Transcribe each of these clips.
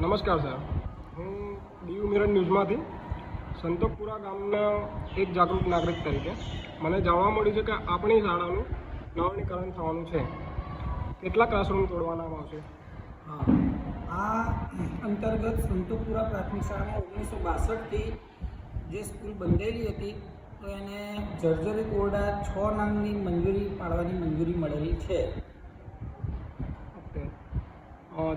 નમસ્કાર સર, હું દીવ મિરર ન્યૂઝમાંથી સંતોકપુરા ગામના એક જાગૃત નાગરિક તરીકે મને જાણવા મળ્યું છે કે આપણી શાળાનું નવીનીકરણ થવાનું છે. કેટલા ક્લાસરૂમ તોડવાના આવશે? આ અંતર્ગત સંતોકપુરા પ્રાથમિક શાળામાં 1962થી જે સ્કૂલ બંધાયેલી હતી તો એને જર્જરિત ઓરડા 6 નામની મંજૂરી પાડવાની મંજૂરી મળેલી છે.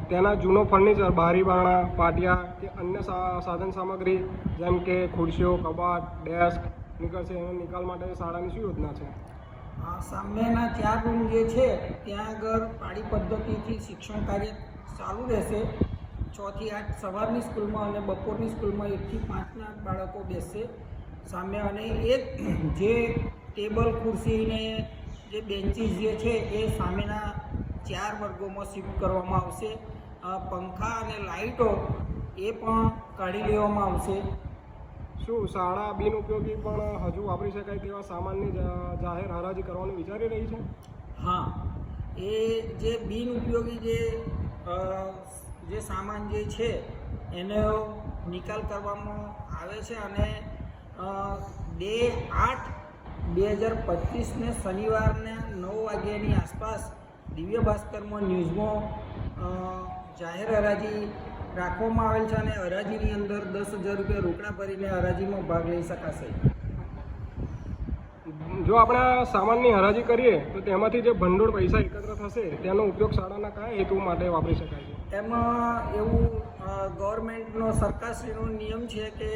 તેના જૂનો ફર્નિચર, બારી બારણા, પાટિયા કે અન્ય સાધન સામગ્રી જેમ કે ખુરશીઓ, કબાટ, ડેસ્ક નીકળશે, એના નિકાલ માટે શાળાની શું યોજના છે? સામેના 4 રૂમ જે છે ત્યાં આગળ પાળી પદ્ધતિથી શિક્ષણ કાર્ય ચાલુ રહેશે. 6 થી 8 સવારની સ્કૂલમાં અને બપોરની સ્કૂલમાં 1 થી 5ના બાળકો બેસશે સામે. અને એક જે ટેબલ, ખુરશી ને જે બેન્ચીસ જે છે એ સામેના 4 વર્ગોમાં શિફ્ટ કરવામાં આવશે. પંખા અને લાઇટો એ પણ કાઢી લેવામાં આવશે. શું શાળા બિનઉપયોગી પણ હજુ વાપરી શકાય તેવા સામાનની જાહેર હરાજી કરવાનું વિચારી રહી છે? હા, એ જે બિનઉપયોગી જે સામાન જે છે એનો નિકાલ કરવામાં આવે છે અને 2/8/2025ને શનિવારને 9 વાગ્યાની આસપાસ દિવ્ય ભાસ્કરમાં ન્યૂઝમાં જાહેર હરાજી રાખવામાં આવેલ છે અને હરાજીની અંદર 10,000 રૂપિયા રોકડા ભરીને હરાજીમાં ભાગ લઈ શકાશે. જો આપણે આ સામાનની હરાજી કરીએ તો તેમાંથી જે ભંડોળ પૈસા એકત્ર થશે તેનો ઉપયોગ શાળાના કયા હેતુ માટે વાપરી શકાય છે? એમાં એવું ગવર્મેન્ટનો સરકારશ્રીનો નિયમ છે કે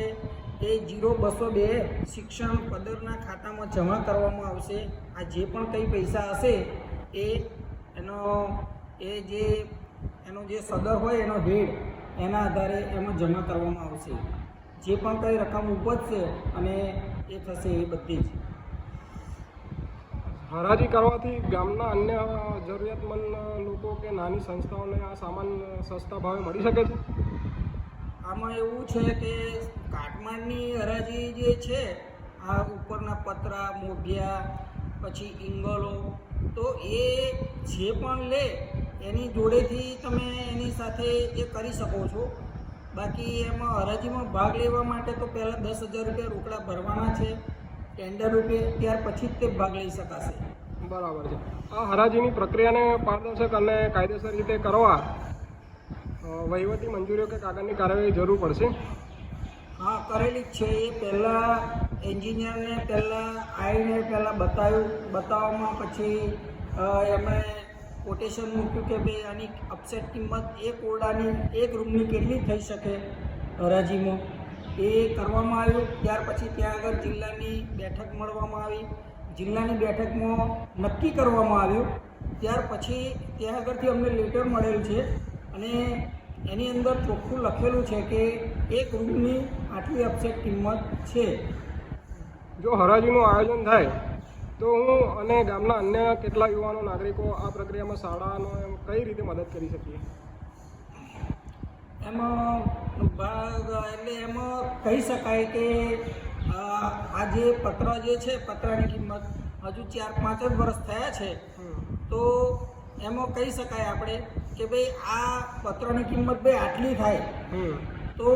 એ 0202 શિક્ષણ પદરના ખાતામાં જમા કરવામાં આવશે. આ જે પણ કંઈ પૈસા હશે એનો જે સદર હોય એનો હેડ એના આધારે એમાં જમા કરવામાં આવશે. જે પણ કંઈ રકમ ઉપજશે અને એ થશે એ બધી જ. હરાજી કરવાથી ગામના અન્ય જરૂરિયાતમંદ લોકો કે નાની સંસ્થાઓને આ સામાન સસ્તા ભાવે મળી શકે છે? આમાં એવું છે કે કાટમાળની હરાજી જે છે, આ ઉપરના પતરા, મોઢિયા, પછી ઇંગલો, તો એ જે પણ લે એની જોડેથી તમે એની સાથે એ કરી શકો છો. બાકી એમાં હરાજીમાં ભાગ લેવા માટે તો પહેલાં 10,000 રૂપિયા રોકડા ભરવાના છે ટેન્ડર રૂપે, ત્યાર પછી જ તે ભાગ લઈ શકાશે. બરાબર છે. આ હરાજીની પ્રક્રિયાને પારદર્શક અને કાયદેસર રીતે કરવા વહીવટી મંજૂરીઓ કે કાગળની કાર્યવાહી જરૂર પડશે? હા, કરેલી જ છે. એ પહેલાં એન્જિનિયરને આવીને બતાવવામાં પછી એમણે કોટેશન મૂક્યું કે ભાઈ આની અપસેટ કિંમત એક ઓરડાની, એક રૂમની કેટલી થઈ શકે હરાજીમાં, એ કરવામાં આવ્યું. ત્યાર પછી ત્યાં આગળ જિલ્લાની બેઠક મળવામાં આવી. જિલ્લાની બેઠકમાં નક્કી કરવામાં આવ્યું. ત્યાર પછી ત્યાં આગળથી અમને લેટર મળેલ છે અને એની અંદર ચોખ્ખું લખેલું છે કે એક રૂમની આટલી અપસેટ કિંમત છે. જો હરાજીનું આયોજન થાય તો હું અને ગામના અન્ય કેટલા યુવાનો નાગરિકો આ પ્રક્રિયામાં શાળાનો કઈ રીતે મદદ કરી શકીએ? એમાં કહી શકાય કે આ જે પત્ર જે છે, પત્રની કિંમત હજુ 4-5 જ વર્ષ થયા છે, તો એમાં કહી શકાય આપણે કે ભાઈ આ પત્રની કિંમત ભાઈ આટલી થાય તો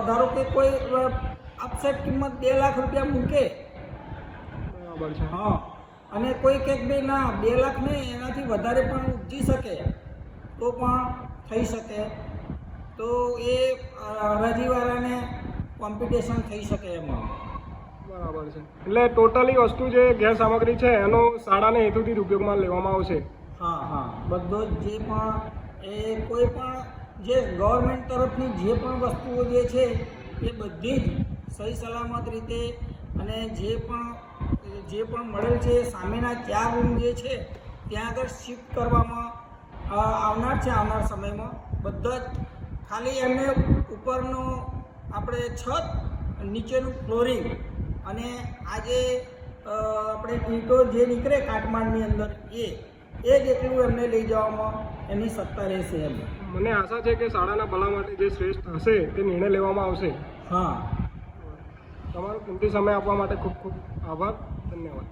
ધારો કે કોઈ અપસેટ કિંમત 2 લાખ રૂપિયા મૂકે, હા, અને કોઈ કંઈક ભાઈ ના 2 લાખ નહીં એનાથી વધારે પણ ઉપજી શકે તો પણ થઈ શકે. તો એ હરાજીવાળાને કોમ્પિટિશન થઈ શકે એમાં. બરાબર છે. એટલે ટોટલી વસ્તુ જે ગેર સામગ્રી છે એનો શાળાને હેતુથી જ ઉપયોગમાં લેવામાં આવશે? હા, બધો જ જે પણ કોઈ પણ જે ગવર્મેન્ટ તરફની જે પણ વસ્તુઓ જે છે એ બધી જ સહી સલામત રીતે અને જે પણ મળેલ છે સામેના 4 રૂમ જે છે ત્યાં આગળ શિફ્ટ કરવામાં આવનાર સમયમાં. બધા જ ખાલી એમને ઉપરનો આપણે છત, નીચેનું ફ્લોરિંગ અને આજે આપણે ઈંટો જે નીકળે કાટમાળની અંદર એ જેટલું એમને લઈ જવામાં એમની સત્તા રહેશે. એમ મને આશા છે કે શાળાના ભલા માટે જે શ્રેષ્ઠ હશે તે નિર્ણય લેવામાં આવશે. હા, તમારો કિંમતી સમય આપવા માટે ખૂબ ખૂબ આભાર. ધન્યવાદ.